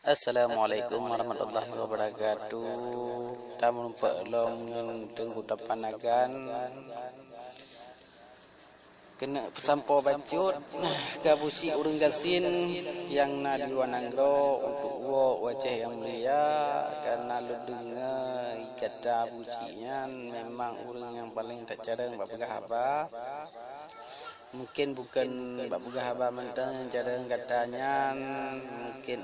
Assalamualaikum warahmatullahi wabarakatuh. Tamu pelong tunggu tapanagan. Kena pesampo bacut kabusi urang gasin yang na di Wananggro untuk wajah yang mulia karena lu dengar kata bucian memang urang yang paling tak jarang bapegah haba. Mungkin bukan bapegah haba mentang jarang katanya, mungkin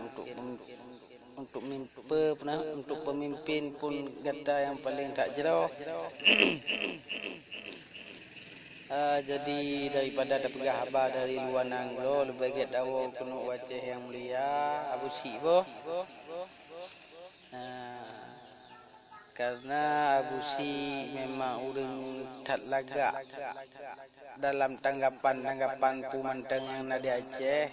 untuk pemimpin pun kata yang paling tak jero. Jadi daripada ada pegah haba dari luar Nanglo lebih baik tahu kena wajah yang mulia Abu Sibo. Karena Abu Si memang urang tak lagak dalam tanggapan pemantang yang ada di Aceh.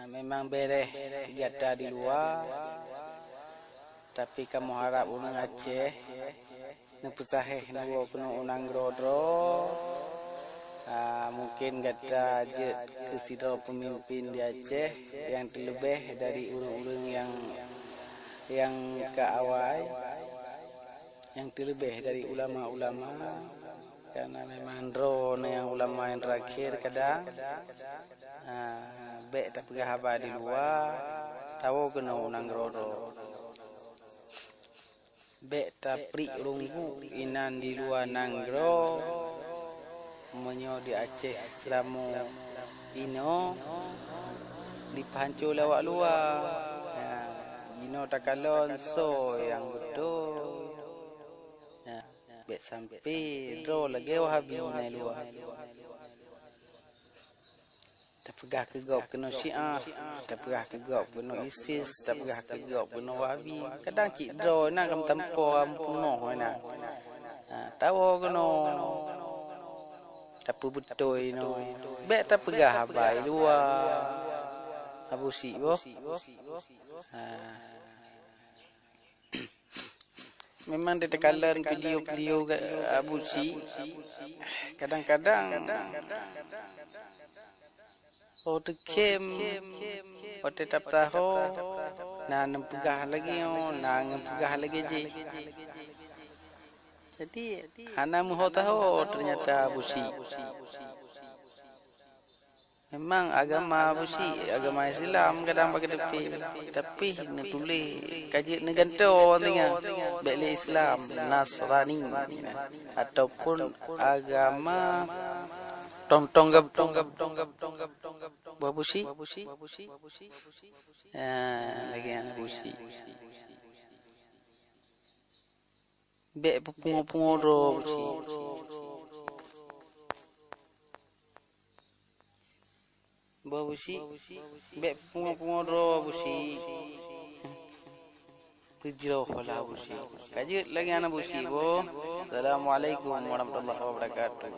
Memang bereh gata di luar, tapi kamu harap orang Aceh nepusaheh nuwo kena unang grodro. Mungkin gata je kesidro pemimpin di Aceh yang terlebih dari urang-urang yang ke awal, yang terlebih dari ulama-ulama, karena memang drone yang ulama yang terakhir kadang baik tak pegah haba di luar tahu kena unang grodro. Bek tapri runggu inan di luar Nanggro menyo di Aceh selama ino di pancul lawak luar. Ino takalon so yang betul. Bek sampai dro lagi wahabi nai luar. Tapegah kegop kena Syiah, tapegah kegop kena ISIS, tapegah kegop kena Wahabi. Kadang cik dro nak kam tempo ampunoh nak. Tahu kena tapi betul ino. Bek tapegah habai luar. Abu Sibo. Memang dia tekalan video Abu Si. Kadang-kadang kem tetap tahu na nempegah lagi na ngempegah lagi je. Jadi hana muho tahu ternyata Abu Si. Memang agama Abu Si, agama Islam kadang pakai tepi, tapi netulis kaji neganto tengah beli Islam Nasrani ataupun agama tonggap Abu Si. Lagi Abu Si. Bek pungo-pungo Abu Si. Abu Si. Bek pungo-pungo Abu Si. Kejauh lah Abu Si. Kaji lagi Abu Si. Assalamualaikum warahmatullahi wabarakatuh.